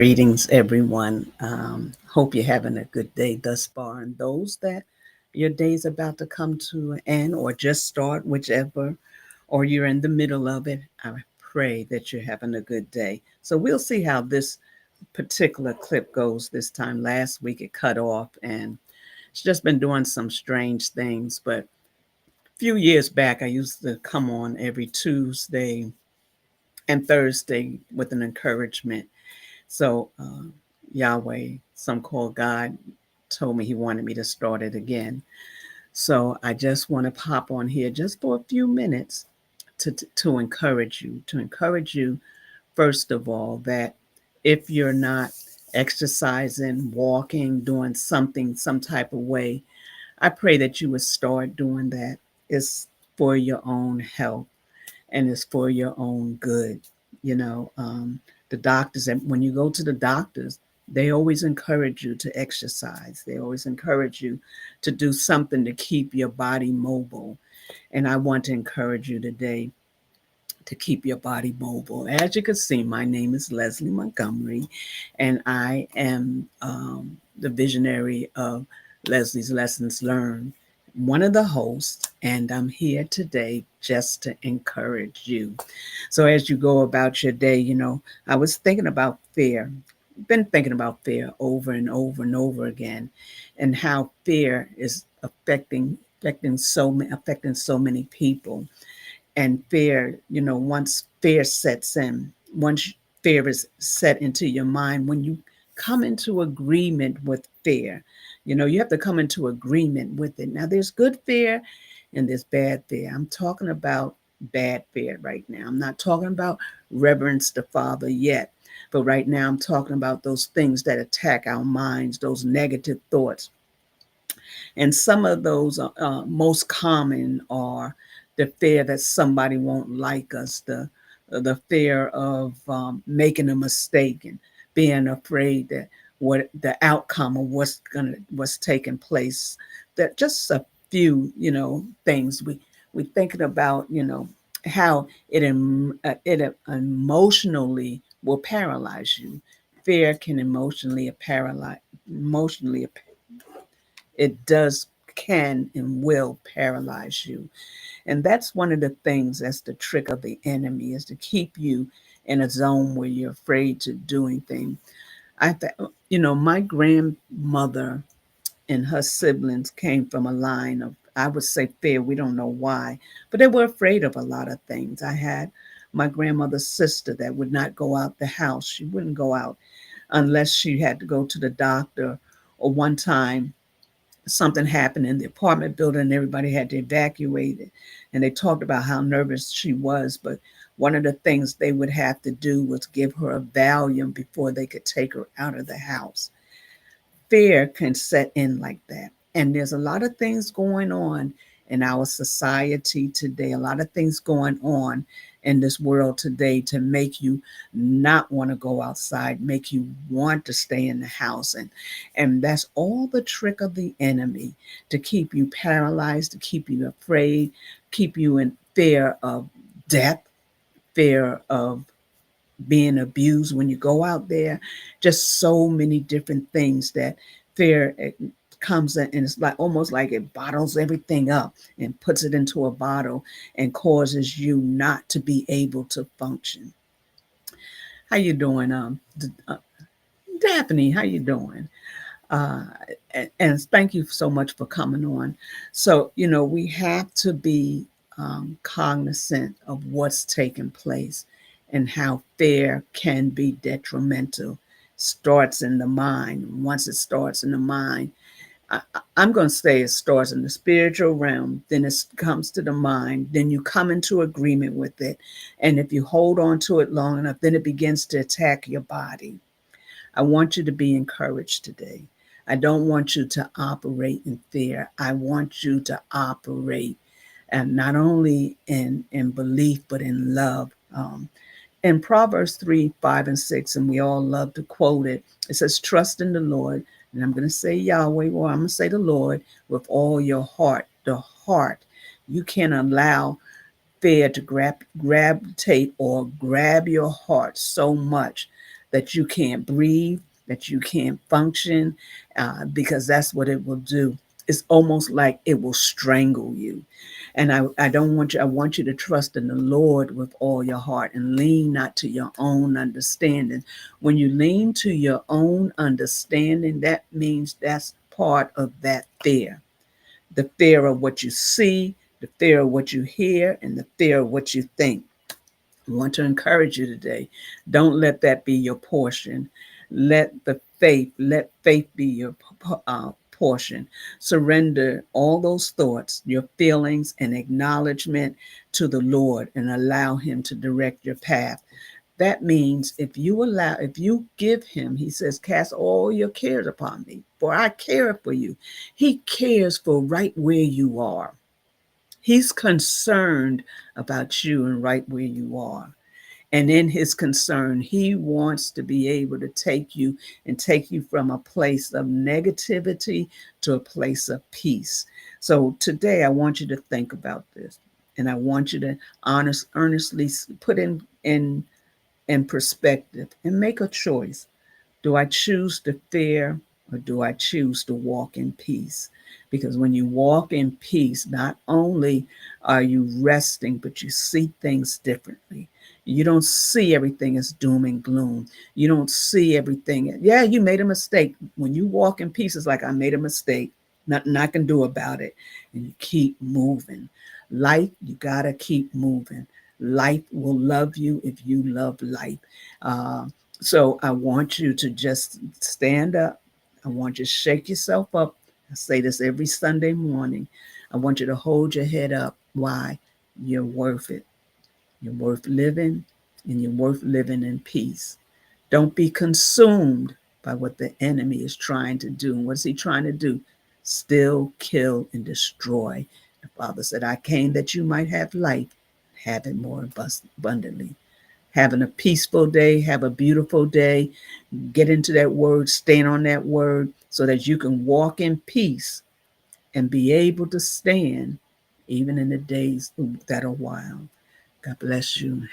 Greetings, everyone. Hope you're having a good day thus far. And those that your day's about to come to an end or just start, whichever, or you're in the middle of it, I pray that you're having a good day. So we'll see how this particular clip goes this time. Last week it cut off and it's just been doing some strange things. But a few years back, I used to come on every Tuesday and Thursday with an encouragement. So Yahweh, some call God, told me he wanted me to start it again. So I just want to pop on here just for a few minutes to encourage you first of all that if you're not exercising, walking, doing something some type of way, I pray that you would start doing that. It's for your own health and it's for your own good. You know, the doctors, and when you go to the doctors, they always encourage you to exercise. They always encourage you to do something to keep your body mobile. And I want to encourage you today to keep your body mobile. As you can see, my name is Leslie Montgomery, and I am the visionary of Leslie's Lessons Learned, one of the hosts, and I'm here today just to encourage you. So, as you go about your day, I was thinking about fear. Been thinking about fear over and over and over again, and how fear is affecting so many people. And fear, once fear sets in, once fear is set into your mind, when you come into agreement with fear, you have to come into agreement with it. Now, there's good fear and there's bad fear. I'm talking about bad fear right now. I'm not talking about reverence the Father yet. But right now, I'm talking about those things that attack our minds, those negative thoughts. And some of those most common are the fear that somebody won't like us, the fear of making a mistake and being afraid that what the outcome of what's taking place. That just a few things we thinking about how it emotionally will paralyze you. Fear can emotionally it does can and will paralyze you. And that's one of the things, that's the trick of the enemy, is to keep you in a zone where you're afraid to do anything. My grandmother and her siblings came from a line of, I would say, fear. We don't know why, but they were afraid of a lot of things. I had my grandmother's sister that would not go out the house. She wouldn't go out unless she had to go to the doctor. Or one time something happened in the apartment building and everybody had to evacuate it. And they talked about how nervous she was, but one of the things they would have to do was give her a Valium before they could take her out of the house. Fear can set in like that. And there's a lot of things going on in our society today, a lot of things going on in this world today to make you not want to go outside, make you want to stay in the house. And that's all the trick of the enemy, to keep you paralyzed, to keep you afraid, keep you in fear of death, fear of being abused when you go out there. Just so many different things that fear comes in, and it's like almost like it bottles everything up and puts it into a bottle and causes you not to be able to function. How you doing, Daphne? How you doing? Uh, and thank you so much for coming on. So we have to be cognizant of what's taking place and how fear can be detrimental. Starts in the mind. Once it starts in the mind, I'm going to say it starts in the spiritual realm, then it comes to the mind, then you come into agreement with it. And if you hold on to it long enough, then it begins to attack your body. I want you to be encouraged today. I don't want you to operate in fear. I want you to operate, and not only in belief, but in love. In Proverbs 3, 5, and 6, and we all love to quote it, it says, trust in the Lord. And I'm going to say Yahweh, or I'm going to say the Lord, with all your heart. The heart. You can't allow fear to gravitate or grab your heart so much that you can't breathe, that you can't function, because that's what it will do. It's almost like it will strangle you. And I don't want you, I want you to trust in the Lord with all your heart and lean not to your own understanding. When you lean to your own understanding, that means that's part of that fear. The fear of what you see, the fear of what you hear, and the fear of what you think. I want to encourage you today. Don't let that be your portion. Let faith be your portion. Surrender all those thoughts, your feelings, and acknowledgement to the Lord and allow Him to direct your path. That means if you give Him, He says, cast all your cares upon me, for I care for you. He cares for right where you are. He's concerned about you and right where you are. And in his concern, he wants to be able to take you from a place of negativity to a place of peace. So today I want you to think about this, and I want you to earnestly put in perspective and make a choice. Do I choose to fear, or do I choose to walk in peace? Because when you walk in peace, not only are you resting, but you see things differently. You don't see everything as doom and gloom. You don't see everything. Yeah, you made a mistake. When you walk in peace, it's like, I made a mistake. Nothing I can do about it. And you keep moving. Life, you got to keep moving. Life will love you if you love life. Uh, so I want you to just stand up. I want you to shake yourself up. I say this every Sunday morning. I want you to hold your head up. Why? You're worth it. You're worth living, and you're worth living in peace. Don't be consumed by what the enemy is trying to do. And what's he trying to do? Still, kill, and destroy. The Father said, I came that you might have life, have it more abundantly. Having a peaceful day, have a beautiful day, get into that word, stand on that word so that you can walk in peace and be able to stand even in the days that are wild. God bless you.